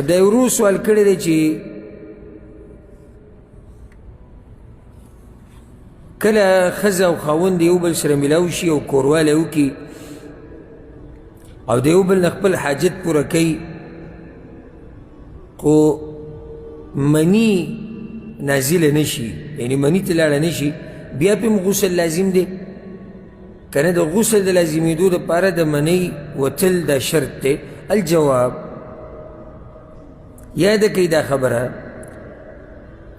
دا یو ورو سوال کړی دی چې کله ښځه او خاوند د یو بل سره میلاو شي او کوروالی وکړي او د یو بل نه خپل حاجت پوره کوي خو مني نازله نه شي یعنې مني ته لاړه نه شي بیا پې هم غسل لازم دی که نه د غسل د لازمېدو دپاره د منۍ وتل دا شرط دی الجواب یاده کوي دا خبره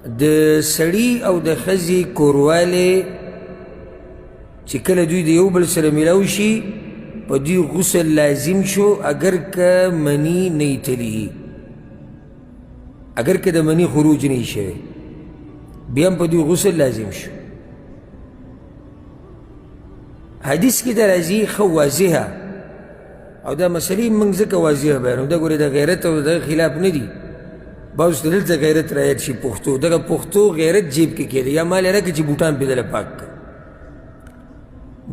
د سړي او د ښځې کوروالی چې کله دوی د یو بل سره میلاو شي په دوی غسل لازم شو اگر که مني نه یې تلي اگر که د مني خروج نه یې شوی بیا هم په دوی غسل لازم شو حدیث کې دا راځي ښه واضحه او دا مسلې موږ ځکه واضحه بیانو دا ګورې د غیرت او د خلاف نه دي بعض ته دلته غیرت رایت شي پښتو دغه پښتو غیرت جیب کې کېده یا مال یې راکړه چې بوټان پې دله پاک کړه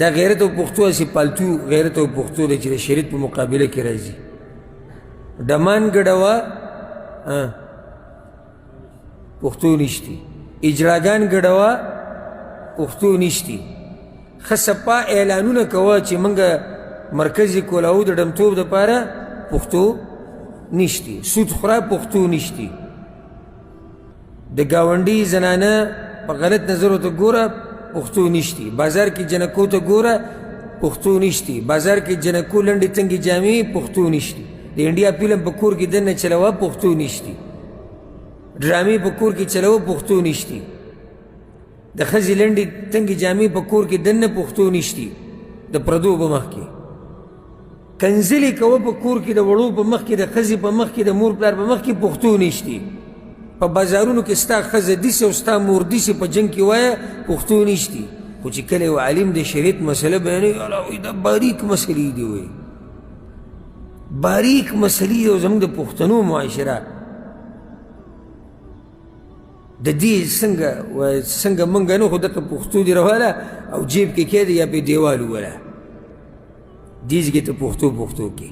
دا غیرت او پښتو هسې پالتو غیرت او پښتو دی چې د شریعت په مقابله کې راځي ډمان ګډوه پښتو نشتی اجراګان ګډوه پښتو نشتی ښه سپا اعلانونه کوه چې موږ مرکزي کولاو د ډمتوب دپاره پښتو نشتی سود خوره پښتو نشتی د ګاونډي زنانه په غلط نظر ورته ګوره پښتو نشتی بازار کې جنکو ته ګوره پښتو نشتی بازار کې جنکو لنډې تنګې جامې پښتو نشتی د انډیا فلم په کور کې دننه چلوه پښتو نشتی ډرامې په کور کې چلوه پښتو نشتی د ښځې لنډې تنګې جامې په کور کې دننه پښتو نشتی د پردو په مخ کې کنځلې کوه په کور کې د وړو په مخ کې د ښځې په مخ کې د مور پلار په مخ کې پښتو نشتی په بازارونو کې ستا ښځه دیسې او ستا مور دیسې په جنګ کې وایه پښتو نشتی خو چې کله یو عالم د شریعت مسله بیانوي الله دا باریک مسلې دي وایي باریک مسلې دي او زموږ د پښتنو معاشره د دې څنګه موږ نه خو دغه پښتو دې راواله او جیب کې کېده یا پې دیوال ووله دیزګې ته پښتو کې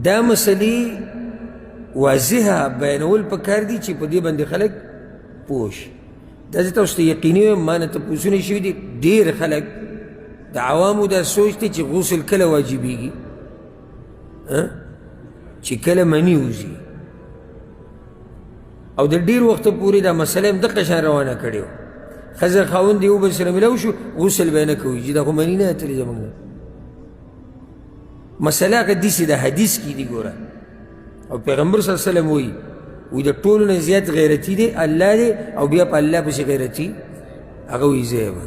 دا مسلې واضحه بیانول پکار دي چې په دې باندې خلک پوه شي دا زه تاسو ته یقیني وایم ما نه تپوسونه شوي دي ډېر خلک د عوامو دا سوچ دی چې غسل کله واجبېږي چې کله مني وځي او د ډېر وخته پورې دا مسله هم دقه شان روانه کړې وه ښځه خاوند یو بل سره میلاو شو غسل به یې نه کوي چې دا خو مني نه اتلې زموږ نه مسله هغه داسې د حدیث کې دي ګوره او پیغمبر صلی الله علیه وسلم وایي د ټولو نه زیات غیرتي دی الله دی او بیا په الله پسې غیرتي هغه وایي زه یم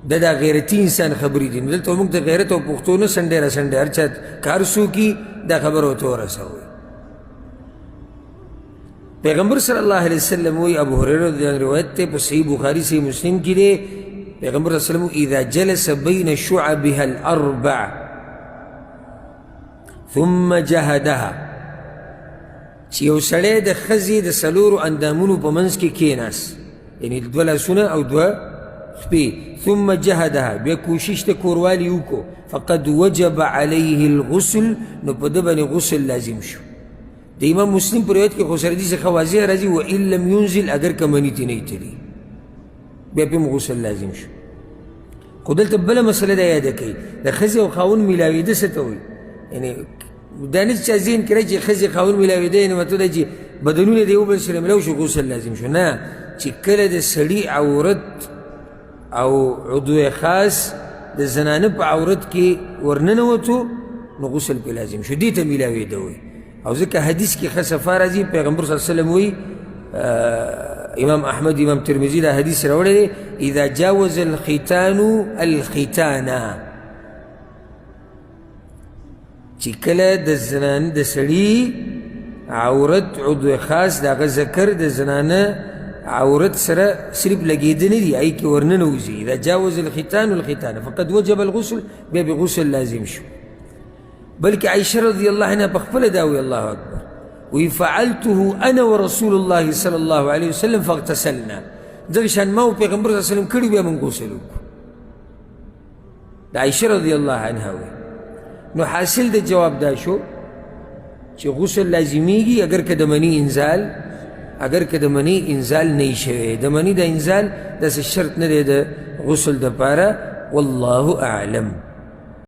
دا غیرتي انسان خبرې دي نو دلته موږ د غیرت او پښتو نه سنډې را سنډې هر چا کار څوکي دا خبره ورته ورسوئ پیغمبر صلی الله علیه وسلم وی ابو هریره رضی اللہ عنہ روایت تے په صحیح بخاری صحیح مسلم کی دے پیغمبر صلی اللہ علیہ وسلم اذا جلس بین شعبها الاربع ثم جهدها چې یو سړی د ښځې د څلورو اندامونو په منځ کې کېناس یعنې دوه لاسونه او دوه خپې ثم جهدها بیا کوشش ته کوروالي وکړو فقد وجب علیه الغسل نو په ده باندې غسل لازم شو د امام مسلم پر روایت کې خو سره دې څخه واضح راځي وان لم ينزل اگر که مني تې نه یې تلي بیا پې هم غسل لازم شو خو دلته بله مسله دا یاده کوي د ښځې او خاوند میلاوېده څه ته وایي یعنې دا نه چا ذهن کې راشي چې ښځې خاوند میلاوېده یعنې مطلب دا چې بدنونه د یو بل سره میلاو شو غسل لازم شو نه چې کله د سړي عورت او عضو خاص د زنانه په عورت کې ورننوتو نو غسل پې لازم شو دې ته میلاوېده وایي او ځکه حدیث کې ښه صفا راځي پیغمبر صلی الله علیه وسلم وایي امام احمد امام ترمذي دا حدیث راوړی دی اذا جاوز الختان الختانا چې کله د زنانه د سړي عورت عضو خاص د هغه ذکر د زنانه عورت سره صرف لګېده نه دي هغې کې ورننوځي اذا جاوز الختان الختانا فقد وجب الغسل بیا به غسل لازم شو بلکې عائشه رضی الله عنها په خپله دا وی الله اکبر وی فعلته انا ورسول الله صلی الله علیه وسلم فاغتسلنا دغه شان ما او پیغمبر صلی الله علیه وسلم کړي بیا موږ غسل وکړو د عائشة رضی الله عنها وی نو حاصل د جواب دا شو چې غسل لازمیږي اگر که د منی انزال نه شوی د منی د انزال داسې شرط نه دی د غسل دپاره والله اعلم